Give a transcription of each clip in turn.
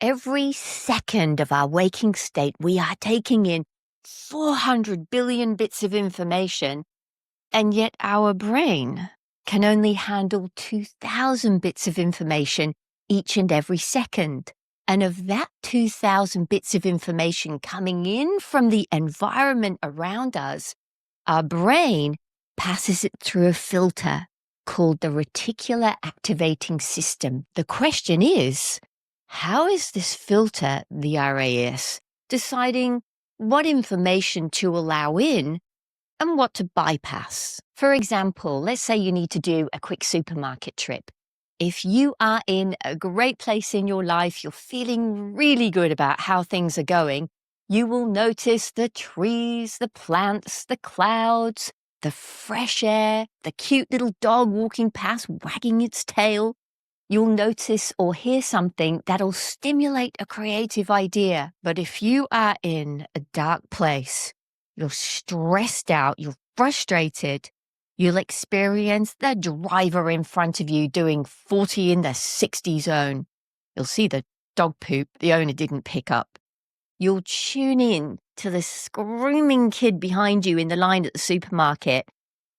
Every second of our waking state, we are taking in 400 billion bits of information, and yet our brain can only handle 2,000 bits of information each and every second. And of that 2,000 bits of information coming in from the environment around us, our brain passes it through a filter called the Reticular Activating System. The question is, how is this filter, the RAS, deciding what information to allow in and what to bypass? For example, let's say you need to do a quick supermarket trip. If you are in a great place in your life, you're feeling really good about how things are going, you will notice the trees, the plants, the clouds, the fresh air, the cute little dog walking past wagging its tail. You'll notice or hear something that'll stimulate a creative idea. But if you are in a dark place, you're stressed out, you're frustrated, you'll experience the driver in front of you doing 40 in the 60 zone. You'll see the dog poop the owner didn't pick up. You'll tune in to the screaming kid behind you in the line at the supermarket,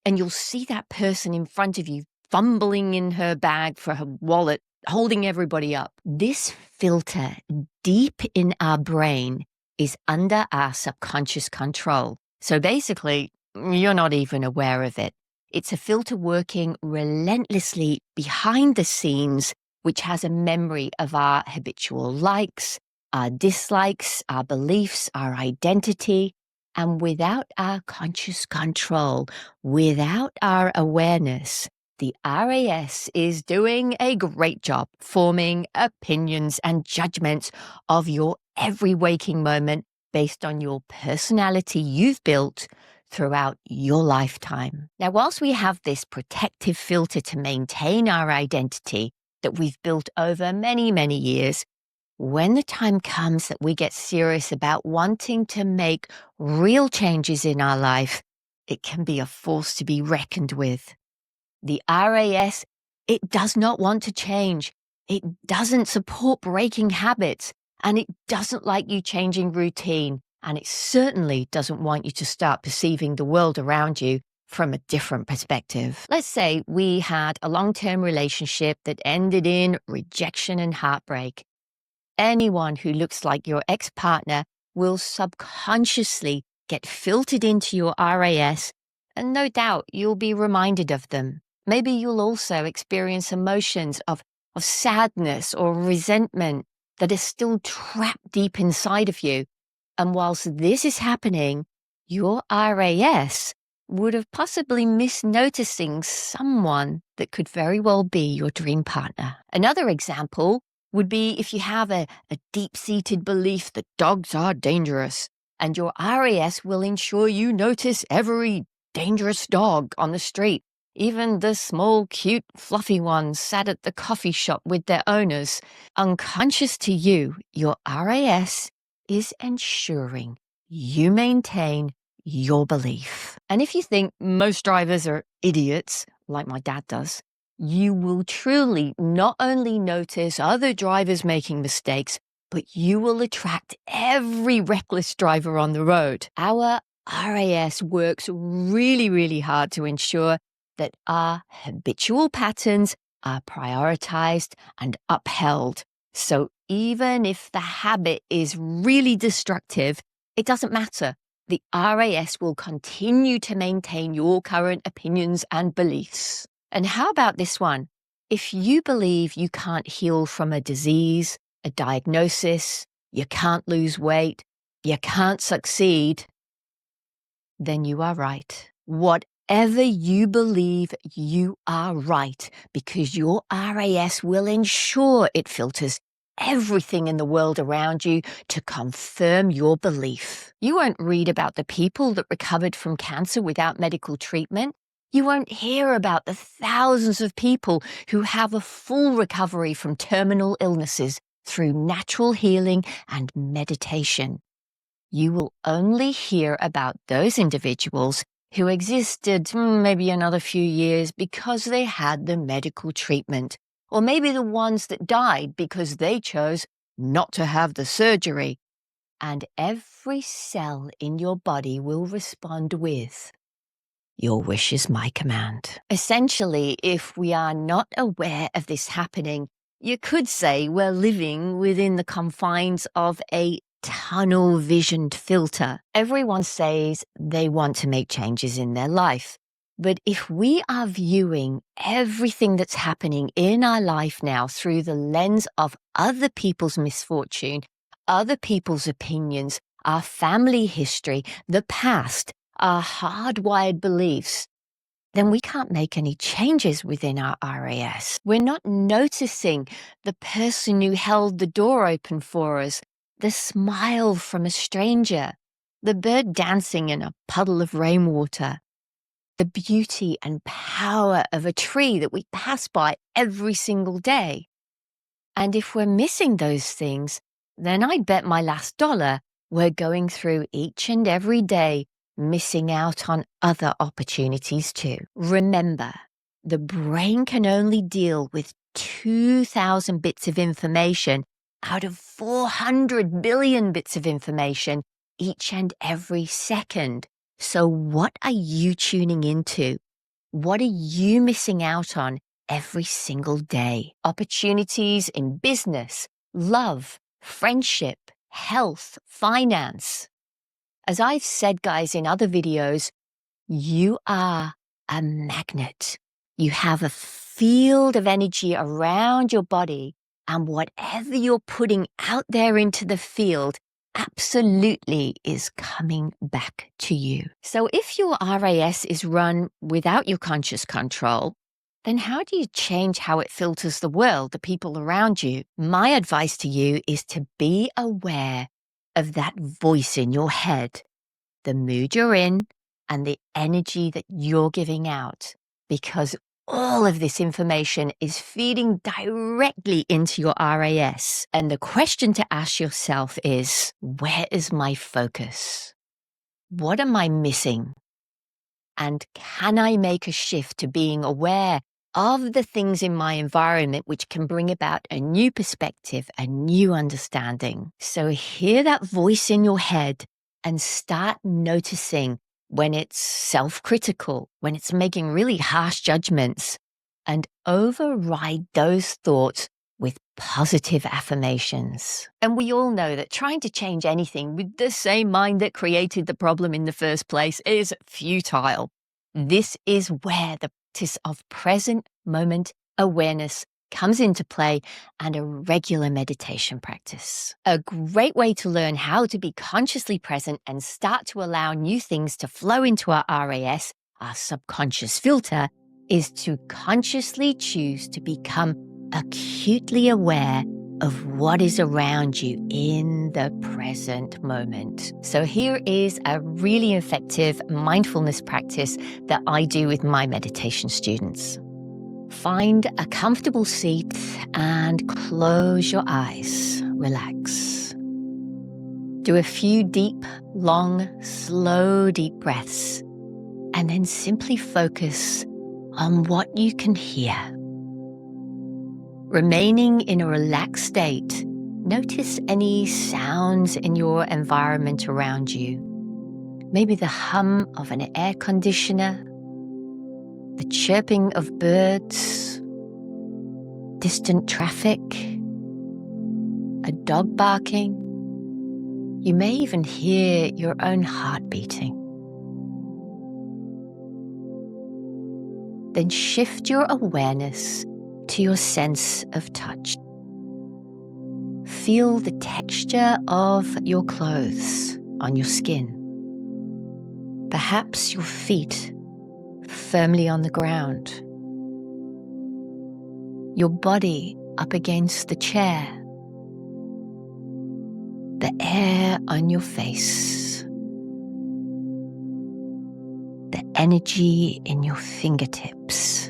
and you'll see that person in front of you fumbling in her bag for her wallet, holding everybody up. This filter deep in our brain is under our subconscious control. So basically, you're not even aware of it. It's a filter working relentlessly behind the scenes, which has a memory of our habitual likes, our dislikes, our beliefs, our identity. And without our conscious control, without our awareness, the RAS is doing a great job forming opinions and judgments of your every waking moment based on your personality you've built throughout your lifetime. Now, whilst we have this protective filter to maintain our identity that we've built over many, many years, when the time comes that we get serious about wanting to make real changes in our life, it can be a force to be reckoned with. The RAS, it does not want to change. It doesn't support breaking habits, and it doesn't like you changing routine. And it certainly doesn't want you to start perceiving the world around you from a different perspective. Let's say we had a long-term relationship that ended in rejection and heartbreak. Anyone who looks like your ex-partner will subconsciously get filtered into your RAS, and no doubt you'll be reminded of them. Maybe you'll also experience emotions of sadness or resentment that are still trapped deep inside of you. And whilst this is happening, your RAS would have possibly missed noticing someone that could very well be your dream partner. Another example would be if you have a deep-seated belief that dogs are dangerous, and your RAS will ensure you notice every dangerous dog on the street, even the small, cute, fluffy ones sat at the coffee shop with their owners. Unconscious to you, your RAS is ensuring you maintain your belief. And if you think most drivers are idiots, like my dad does, you will truly not only notice other drivers making mistakes, but you will attract every reckless driver on the road. Our RAS works really, really hard to ensure that our habitual patterns are prioritized and upheld. So even if the habit is really destructive, it doesn't matter. The RAS will continue to maintain your current opinions and beliefs. And how about this one? If you believe you can't heal from a disease, a diagnosis, you can't lose weight, you can't succeed, then you are right. Whatever you believe, you are right, because your RAS will ensure it filters everything in the world around you to confirm your belief. You won't read about the people that recovered from cancer without medical treatment. You won't hear about the thousands of people who have a full recovery from terminal illnesses through natural healing and meditation. You will only hear about those individuals who existed maybe another few years because they had the medical treatment, or maybe the ones that died because they chose not to have the surgery. And every cell in your body will respond with, your wish is my command. Essentially, if we are not aware of this happening, you could say we're living within the confines of a tunnel-visioned filter. Everyone says they want to make changes in their life. But if we are viewing everything that's happening in our life now through the lens of other people's misfortune, other people's opinions, our family history, the past, our hardwired beliefs, then we can't make any changes within our RAS. We're not noticing the person who held the door open for us, the smile from a stranger, the bird dancing in a puddle of rainwater, the beauty and power of a tree that we pass by every single day. And if we're missing those things, then I'd bet my last dollar we're going through each and every day missing out on other opportunities too. Remember, the brain can only deal with 2,000 bits of information out of 400 billion bits of information each and every second. So what are you tuning into? What are you missing out on every single day? Opportunities in business, love, friendship, health, finance. As I've said, guys, in other videos, you are a magnet. You have a field of energy around your body, and whatever you're putting out there into the field absolutely is coming back to you. So if your RAS is run without your conscious control, then how do you change how it filters the world, the people around you? My advice to you is to be aware of that voice in your head, the mood you're in, and the energy that you're giving out, because all of this information is feeding directly into your RAS. And the question to ask yourself is, where is my focus? What am I missing? And can I make a shift to being aware of the things in my environment which can bring about a new perspective, a new understanding? So hear that voice in your head and start noticing when it's self-critical, when it's making really harsh judgments, and override those thoughts with positive affirmations. And we all know that trying to change anything with the same mind that created the problem in the first place is futile. This is where the practice of present moment awareness comes into play, and a regular meditation practice. A great way to learn how to be consciously present and start to allow new things to flow into our RAS, our subconscious filter, is to consciously choose to become acutely aware of what is around you in the present moment. So here is a really effective mindfulness practice that I do with my meditation students. Find a comfortable seat and close your eyes. Relax. Do a few deep, long, slow, deep breaths, and then simply focus on what you can hear. Remaining in a relaxed state, notice any sounds in your environment around you. Maybe the hum of an air conditioner, the chirping of birds, distant traffic, a dog barking. You may even hear your own heart beating. Then shift your awareness to your sense of touch. Feel the texture of your clothes on your skin. Perhaps your feet firmly on the ground. Your body up against the chair. The air on your face. The energy in your fingertips.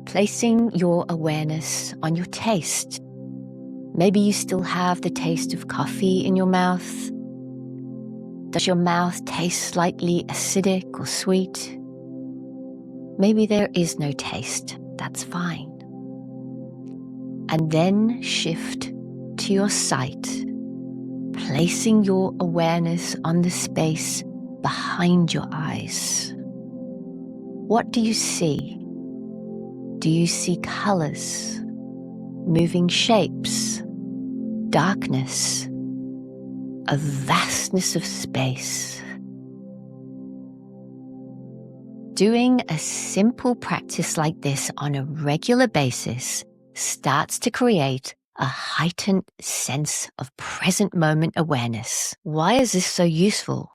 Placing your awareness on your taste. Maybe you still have the taste of coffee in your mouth. Does your mouth taste slightly acidic or sweet? Maybe there is no taste. that's fine. And then shift to your sight, placing your awareness on the space behind your eyes. What do you see? Do you see colors, moving shapes, darkness, a vastness of space? Doing a simple practice like this on a regular basis starts to create a heightened sense of present moment awareness. Why is this so useful?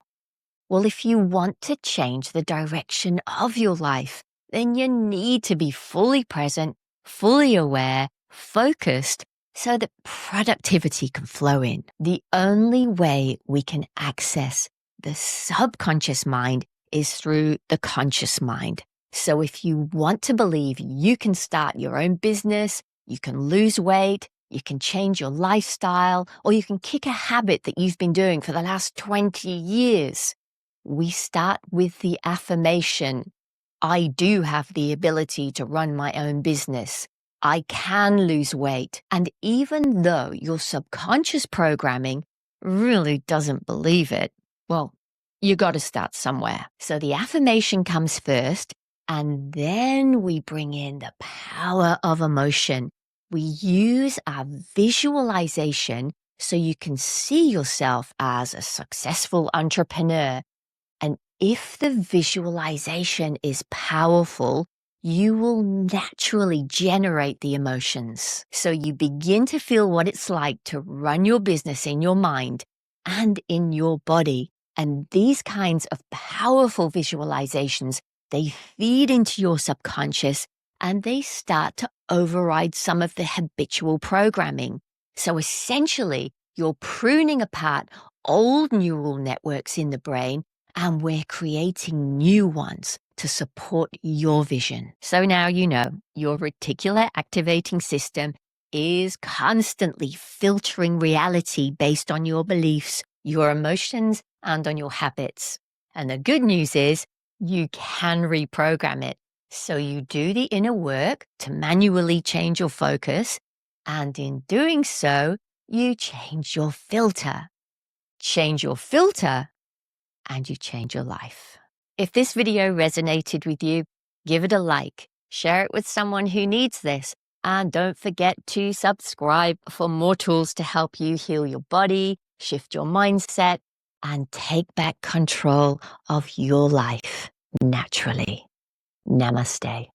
Well, if you want to change the direction of your life, then you need to be fully present, fully aware, focused, so that productivity can flow in. The only way we can access the subconscious mind is through the conscious mind. So if you want to believe you can start your own business, you can lose weight, you can change your lifestyle, or you can kick a habit that you've been doing for the last 20 years, we start with the affirmation, I do have the ability to run my own business. I can lose weight. And even though your subconscious programming really doesn't believe it, well, you got to start somewhere. So the affirmation comes first, and then we bring in the power of emotion. We use our visualization so you can see yourself as a successful entrepreneur. And if the visualization is powerful, you will naturally generate the emotions. So you begin to feel what it's like to run your business in your mind and in your body. And these kinds of powerful visualizations, they feed into your subconscious and they start to override some of the habitual programming. So essentially, you're pruning apart old neural networks in the brain, and we're creating new ones to support your vision. So now you know your reticular activating system is constantly filtering reality based on your beliefs, your emotions, and on your habits. And the good news is you can reprogram it. So you do the inner work to manually change your focus, and in doing so, you change your filter. Change your filter, and you change your life. If this video resonated with you, give it a like, share it with someone who needs this, and don't forget to subscribe for more tools to help you heal your body, shift your mindset, and take back control of your life naturally. Namaste.